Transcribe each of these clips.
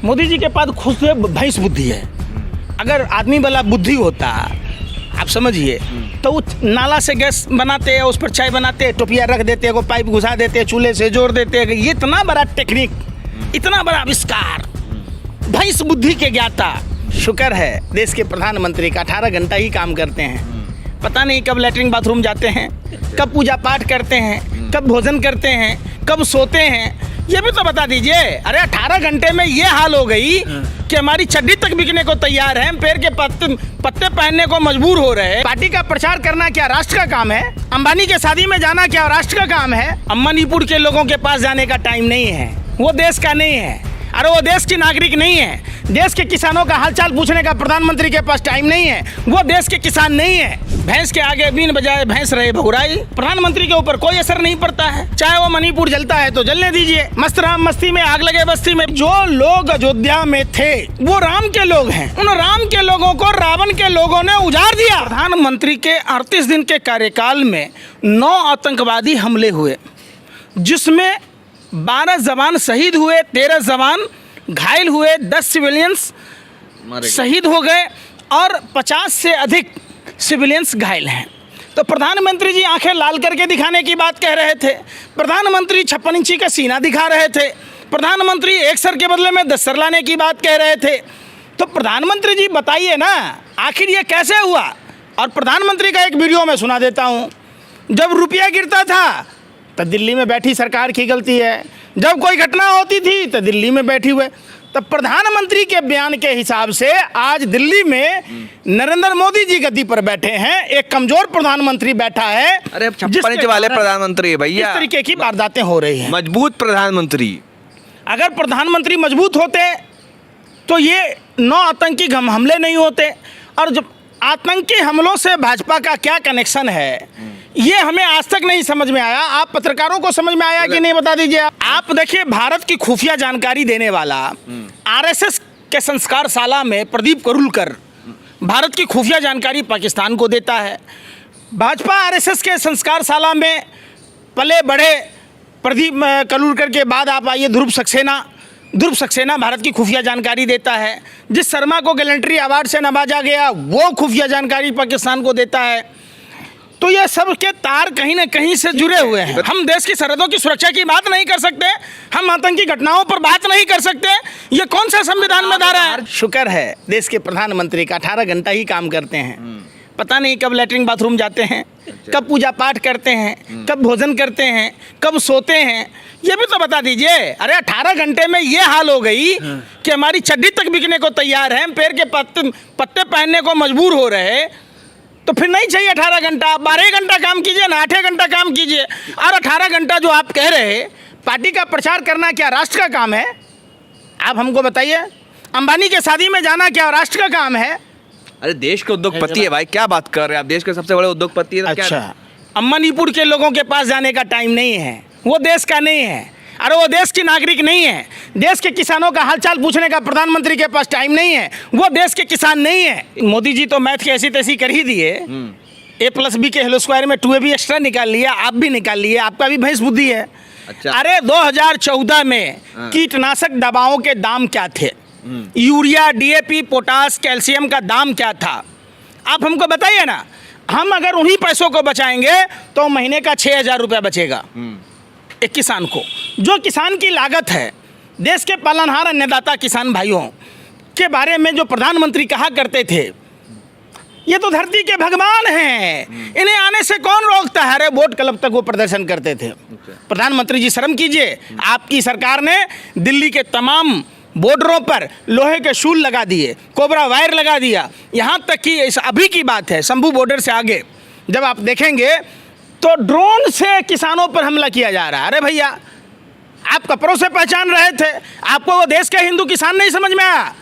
मोदी जी के पास खुद से भैंस बुद्धि है। अगर आदमी वाला बुद्धि होता, आप समझिए, तो वो नाला से गैस बनाते हैं, उस पर चाय बनाते, टोपिया रख देते, को पाइप घुसा देते, चूल्हे से जोड़ देते। ये इतना बड़ा टेक्निक, इतना बड़ा आविष्कार, भैंस बुद्धि के ज्ञाता। शुक्र है देश के प्रधानमंत्री का 18 घंटा ही काम करते हैं। पता नहीं कब लैट्रिन बाथरूम जाते हैं, कब पूजा पाठ करते हैं, कब भोजन करते हैं, कब सोते हैं, ये भी तो बता दीजिए। अरे 18 घंटे में ये हाल हो गई कि हमारी चड्डी तक बिकने को तैयार है, हम पेड़ के पत्ते पहनने को मजबूर हो रहे हैं। पार्टी का प्रचार करना क्या राष्ट्र का काम है? अंबानी के शादी में जाना क्या राष्ट्र का काम है? मणिपुर के लोगों के पास जाने का टाइम नहीं है, वो देश का नहीं है। अरे वो देश की नागरिक नहीं है। देश के किसानों का हालचाल पूछने का प्रधानमंत्री के पास टाइम नहीं है, वो देश के किसान नहीं है। भैंस के आगे बीन बजाए भैंस रहे भगुराई। प्रधानमंत्री के ऊपर कोई असर नहीं पड़ता है, चाहे वो मणिपुर जलता है तो जलने दीजिए। मस्त राम मस्ती में आग लगे बस्ती में। जो लोग अयोध्या में थे वो राम के लोग हैं, उन राम के लोगों को रावण के लोगों ने उजाड़ दिया। प्रधानमंत्री के 38 दिन के कार्यकाल में 9 आतंकवादी हमले हुए, जिसमें 12 जवान शहीद हुए, 13 जवान घायल हुए, 10 सिविलियंस शहीद हो गए और 50 से अधिक सिविलियंस घायल हैं। तो प्रधानमंत्री जी आंखें लाल करके दिखाने की बात कह रहे थे, प्रधानमंत्री 56 इंची का सीना दिखा रहे थे, प्रधानमंत्री 1 सर के बदले में 10 सर लाने की बात कह रहे थे। तो प्रधानमंत्री जी बताइए ना, आखिर ये कैसे हुआ? और प्रधानमंत्री का एक वीडियो मैं सुना देता हूँ। जब रुपया गिरता था तो दिल्ली में बैठी सरकार की गलती है, जब कोई घटना होती थी तो दिल्ली में बैठी हुए। तब प्रधानमंत्री के बयान के हिसाब से आज दिल्ली में नरेंद्र मोदी जी गद्दी पर बैठे हैं, एक कमजोर प्रधानमंत्री बैठा है। अरे 56 इंच वाले प्रधानमंत्री भैया, इस तरीके की वारदातें हो रही हैं। मजबूत प्रधानमंत्री, अगर प्रधानमंत्री मजबूत होते तो ये 9 आतंकी हमले नहीं होते। और जब आतंकी हमलों से भाजपा का क्या कनेक्शन है, ये हमें आज तक नहीं समझ में आया। आप पत्रकारों को समझ में आया कि नहीं, बता दीजिए। आप देखिए, भारत की खुफिया जानकारी देने वाला आरएसएस के संस्कार शाला में प्रदीप करूलकर भारत की खुफिया जानकारी पाकिस्तान को देता है। भाजपा आरएसएस के संस्कार शाला में पले बढ़े प्रदीप करूलकर के बाद आप आइए ध्रुव सक्सेना भारत की खुफिया जानकारी देता है। जिस शर्मा को गैलेंट्री अवार्ड से नवाजा गया वो खुफिया जानकारी पाकिस्तान को देता है। तो ये सब के तार कहीं ना कहीं से जुड़े हुए हैं। हम देश की सरहदों की सुरक्षा की बात नहीं कर सकते, हम आतंकी घटनाओं पर बात नहीं कर सकते। ये कौन सा संविधान में धारा है? शुक्र है देश के प्रधानमंत्री का 18 घंटा ही काम करते हैं। पता नहीं कब लैट्रिन बाथरूम जाते हैं, कब पूजा पाठ करते हैं, कब भोजन करते हैं, कब सोते हैं, ये भी तो बता दीजिए। अरे 18 घंटे में ये हाल हो गई कि हमारी चड्डी तक बिकने को तैयार है, हम पेड़ के पत्ते पहनने को मजबूर हो रहे हैं। तो फिर नहीं चाहिए 18 घंटा, 12 घंटा काम कीजिए ना, 8 घंटा काम कीजिए। और 18 घंटा जो आप कह रहे हैं, पार्टी का प्रचार करना क्या राष्ट्र का काम है? आप हमको बताइए। अंबानी के शादी में जाना क्या राष्ट्र का काम है? अरे देश के उद्योगपति है भाई, क्या बात कर रहे हैं आप? देश के सबसे बड़े उद्योगपति है। अच्छा, मणिपुर के लोगों के पास जाने का टाइम नहीं है, वो देश का नहीं है। अरे वो देश की नागरिक नहीं है। देश के किसानों का हालचाल पूछने का प्रधानमंत्री के पास टाइम नहीं है, वो देश के किसान नहीं है। मोदी जी तो मैथ की ऐसी तैसी कर ही दिए, A+B के होल स्क्वायर में 2A भी एक्स्ट्रा निकाल लिया, आप भी निकाल लिए, आपका भी भैंस बुद्धि है। अच्छा। अरे 2014 में कीटनाशक दवाओं के दाम क्या थे, यूरिया, DAP, पोटास, कैल्शियम का दाम क्या था, आप हमको बताइए ना। हम अगर उन्हीं पैसों को बचाएंगे तो महीने का 6,000 रुपया बचेगा एक किसान को। जो किसान की लागत है, देश के पालनहार अन्नदाता किसान भाइयों के बारे में जो प्रधानमंत्री कहा करते थे, ये तो धरती के भगवान हैं, इन्हें आने से कौन रोकता है? अरे वोट क्लब तक वो प्रदर्शन करते थे। प्रधानमंत्री जी शर्म कीजिए, आपकी सरकार ने दिल्ली के तमाम बॉर्डरों पर लोहे के शूल लगा दिए, कोबरा वायर लगा दिया। यहाँ तक कि इस अभी की बात है, शंभू बॉर्डर से आगे जब आप देखेंगे तो ड्रोन से किसानों पर हमला किया जा रहा है। अरे भैया, आप कपड़ों से पहचान रहे थे, आपको वो देश के हिंदू किसान नहीं समझ में आया?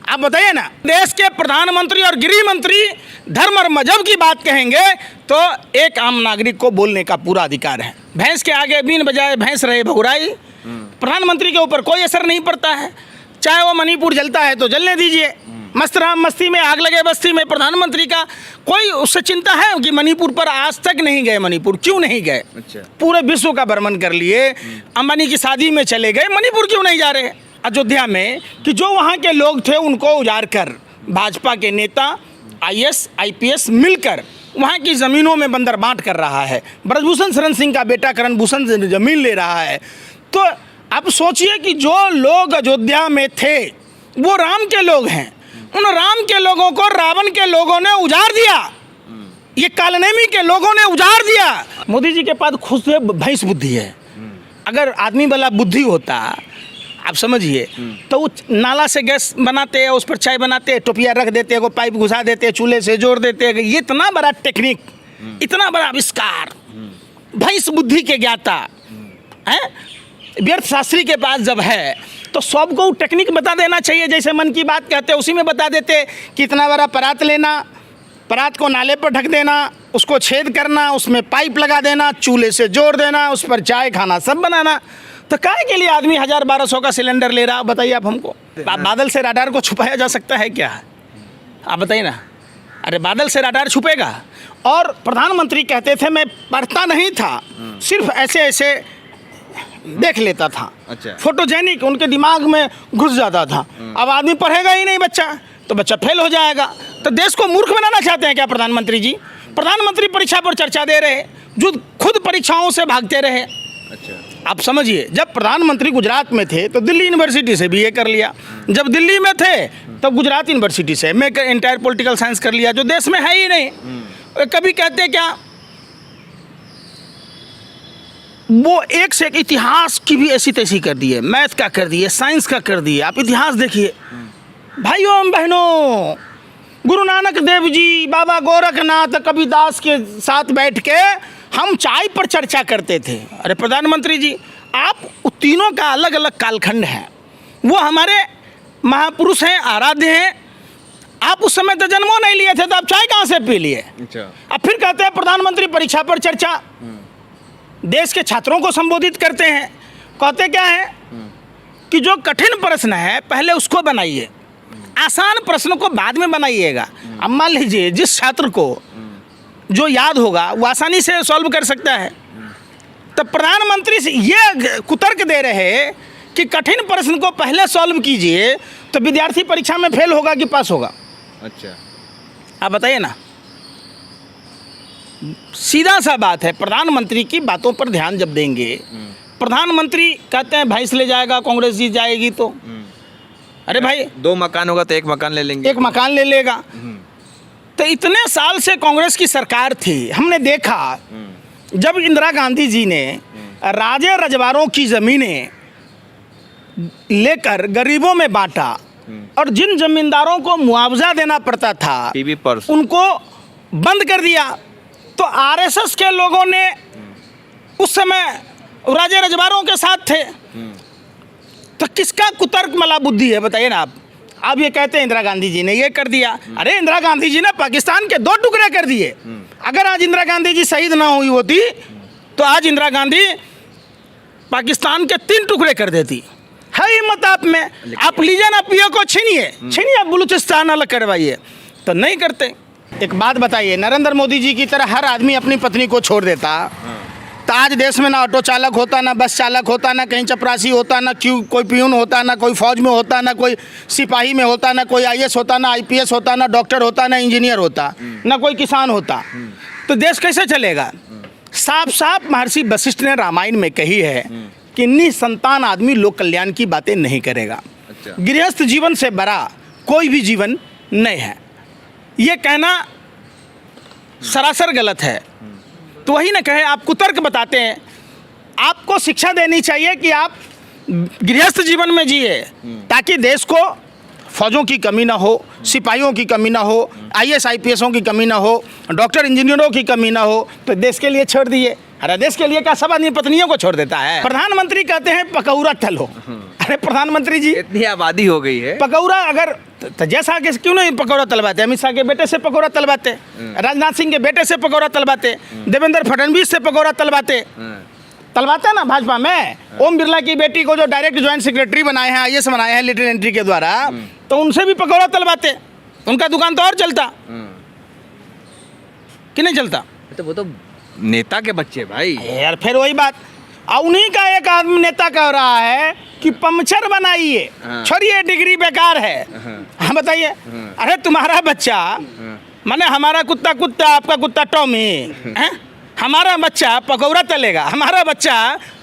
आप बताइए ना। देश के प्रधानमंत्री और गृह मंत्री धर्म और मजहब की बात कहेंगे तो एक आम नागरिक को बोलने का पूरा अधिकार है। भैंस के आगे बीन बजाए भैंस रहे भगुराई। प्रधानमंत्री के ऊपर कोई असर नहीं पड़ता है, चाहे वो मणिपुर जलता है तो जलने दीजिए। मस्त राम मस्ती में आग लगे बस्ती में। प्रधानमंत्री का कोई उससे चिंता है कि मणिपुर पर आज तक नहीं गए? मणिपुर क्यों नहीं गए? पूरे विश्व का भ्रमण कर लिए, अंबानी की शादी में चले गए, मणिपुर क्यों नहीं जा रहे? अयोध्या में कि जो वहाँ के लोग थे उनको उजाड़ कर भाजपा के नेता आईएएस आईपीएस मिलकर वहाँ की ज़मीनों में बंदर बांट कर रहा है। ब्रजभूषण शरण सिंह का बेटा करण भूषण से ज़मीन ले रहा है। तो अब सोचिए कि जो लोग अयोध्या में थे वो राम के लोग हैं, उन राम के लोगों को रावण के लोगों ने उजाड़ दिया, ये कालनेमी के लोगों ने उजाड़ दिया। मोदी जी के पास खुद से भैंस बुद्धि है। अगर आदमी वाला बुद्धि होता, आप समझिए, तो वो नाला से गैस बनाते हैं, उस पर चाय बनाते, टोपिया रख देते, को पाइप घुसा देते, चूल्हे से जोड़ देते। ये इतना बड़ा टेक्निक, इतना बड़ा आविष्कार, भैंस बुद्धि के ज्ञाता है व्यर्थ शास्त्री के पास जब है तो सबको टेक्निक बता देना चाहिए। जैसे मन की बात कहते हैं उसी में बता देते कि इतना बड़ा परात लेना, परात को नाले पर ढक देना, उसको छेद करना, उसमें पाइप लगा देना, चूल्हे से जोड़ देना, उस पर चाय खाना सब बनाना। तो काहे के लिए आदमी 1000-1200 का सिलेंडर ले रहा, बताइए आप हमको। बादल से राडार को छुपाया जा सकता है क्या? आप बताइए ना। अरे बादल से राडार छुपेगा? और प्रधानमंत्री कहते थे मैं पढ़ता नहीं था, सिर्फ ऐसे ऐसे देख लेता था। अच्छा। फोटोजेनिक उनके दिमाग में घुस जाता था। अब आदमी पढ़ेगा ही नहीं बच्चा, तो बच्चा फेल हो जाएगा। तो देश को मूर्ख बनाना चाहते हैं क्या प्रधानमंत्री जी? प्रधानमंत्री परीक्षा पर चर्चा दे रहे, जो खुद परीक्षाओं से भागते रहे। अच्छा। आप समझिए, जब प्रधानमंत्री गुजरात में थे तो दिल्ली यूनिवर्सिटी से बीए कर लिया, जब दिल्ली में थे तब गुजरात यूनिवर्सिटी से मैं एंटायर पॉलिटिकल साइंस कर लिया, जो देश में है ही नहीं। कभी कहते क्या वो एक से एक इतिहास की भी ऐसी तैसी कर दी है, मैथ का कर दिए, साइंस का कर दिए। आप इतिहास देखिए भाइयों एवं बहनों, गुरु नानक देव जी, बाबा गोरखनाथ, कबीरदास के साथ बैठ के हम चाय पर चर्चा करते थे। अरे प्रधानमंत्री जी, आप तीनों का अलग अलग कालखंड है, वो हमारे महापुरुष हैं, आराध्य हैं। आप उस समय तो जन्मों नहीं लिए थे, तो आप चाय कहाँ से पी लिए? अच्छा। अब फिर कहते हैं प्रधानमंत्री परीक्षा पर चर्चा, देश के छात्रों को संबोधित करते हैं। कहते क्या है कि जो कठिन प्रश्न है पहले उसको बनाइए, आसान प्रश्न को बाद में बनाइएगा। अब मान लीजिए जिस छात्र को जो याद होगा वो आसानी से सॉल्व कर सकता है, तो प्रधानमंत्री से ये कुतर्क दे रहे कि कठिन प्रश्न को पहले सॉल्व कीजिए, तो विद्यार्थी परीक्षा में फेल होगा कि पास होगा? अच्छा। आप बताइए ना। सीधा सा बात है, प्रधानमंत्री की बातों पर ध्यान जब देंगे, प्रधानमंत्री कहते हैं भैंस ले जाएगा कांग्रेस जीत जाएगी, तो अरे भाई 2 मकान होगा तो 1 मकान ले लेंगे, 1 मकान ले लेगा। तो इतने साल से कांग्रेस की सरकार थी, हमने देखा जब इंदिरा गांधी जी ने राजे रजवाड़ों की ज़मीनें लेकर गरीबों में बांटा और जिन जमींदारों को मुआवजा देना पड़ता था टीवी पर उनको बंद कर दिया, तो आरएसएस के लोगों ने उस समय राजे रजवाड़ों के साथ थे। तो किसका कुतर्क मला बुद्धि है बताइए ना आप। अब ये कहते हैं इंदिरा गांधी जी ने ये कर दिया। अरे इंदिरा गांधी जी ने पाकिस्तान के 2 टुकड़े कर दिए। अगर आज इंदिरा गांधी जी शहीद ना हुई होती तो आज इंदिरा गांधी पाकिस्तान के 3 टुकड़े कर देती। है हिम्मत आप में? आप लीजिए ना, पीओ को छीनिए, बलूचिस्तान अलग करवाइए, तो नहीं करते। एक बात बताइए, नरेंद्र मोदी जी की तरह हर आदमी अपनी पत्नी को छोड़ देता तो आज देश में ना ऑटो चालक होता, ना बस चालक होता, ना कहीं चपरासी होता, ना कोई पियून होता, ना कोई फौज में होता, ना कोई सिपाही में होता, ना कोई आईएएस होता, ना आईपीएस होता, ना डॉक्टर होता, ना इंजीनियर होता, ना कोई किसान होता। तो देश कैसे चलेगा? साफ साफ महर्षि वशिष्ठ ने रामायण में कही है कि निसंतान आदमी लोक कल्याण की बातें नहीं करेगा। अच्छा। गृहस्थ जीवन से बड़ा कोई भी जीवन नहीं है, ये कहना सरासर गलत है। तो वही ना कहे, आप कुतर्क बताते हैं। आपको शिक्षा देनी चाहिए कि आप गृहस्थ जीवन में जिए ताकि देश को फौजों की कमी ना हो, सिपाहियों की कमी ना हो, आईएएस आईपीएसों की कमी ना हो, डॉक्टर इंजीनियरों की कमी ना हो, तो देश के लिए छोड़ दिए। अरे देश के लिए क्या सब आदमी पत्नियों को छोड़ देता है? प्रधानमंत्री कहते हैं पकौड़ा तलो। अरे प्रधानमंत्री जी, इतनी आबादी हो गई है, पकौड़ा अगर तो जैसा कि क्यों नहीं पकौड़ा तलवाते? अमित शाह के बेटे से पकौड़ा तलवाते, राजनाथ सिंह के बेटे से पकौड़ा तलवाते, देवेंद्र फडणवीस से पकौड़ा तलवाते ना भाजपा में। ओम बिरला की बेटी को जो डायरेक्ट ज्वाइंट सेक्रेटरी बनाए हैं, आईएएस बनाए हैं लिटिल एंट्री के द्वारा, तो उनसे भी पकौड़ा तलवाते। उनका दुकान तो और चलता कि नहीं चलता? तो वो तो नेता के बच्चे भाई। यार फिर वही बात, और उन्हीं का एक आदमी नेता कह रहा है कि पंचर बनाइए, हाँ। छोड़िए डिग्री बेकार है। हाँ बताइए, अरे तुम्हारा बच्चा माने हमारा कुत्ता कुत्ता, आपका कुत्ता टॉमी हैं? हमारा बच्चा पकौड़ा तलेगा, हमारा बच्चा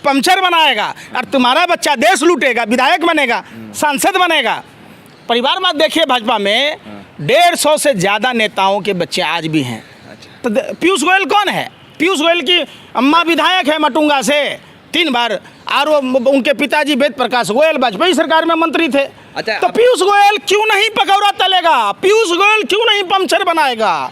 पंचर बनाएगा, और तुम्हारा बच्चा देश लूटेगा, विधायक बनेगा, सांसद बनेगा। परिवार में देखिए भाजपा में 150 से ज़्यादा नेताओं के बच्चे आज भी हैं। तो पीयूष गोयल कौन है? पीयूष गोयल की अम्मा विधायक है मटुंगा से 3 बार, और वो उनके पिताजी वेद प्रकाश गोयल वाजपेयी सरकार में मंत्री थे। अच्छा, तो पीयूष गोयल क्यों नहीं पकौड़ा तलेगा? पीयूष गोयल क्यों नहीं पंचर बनाएगा?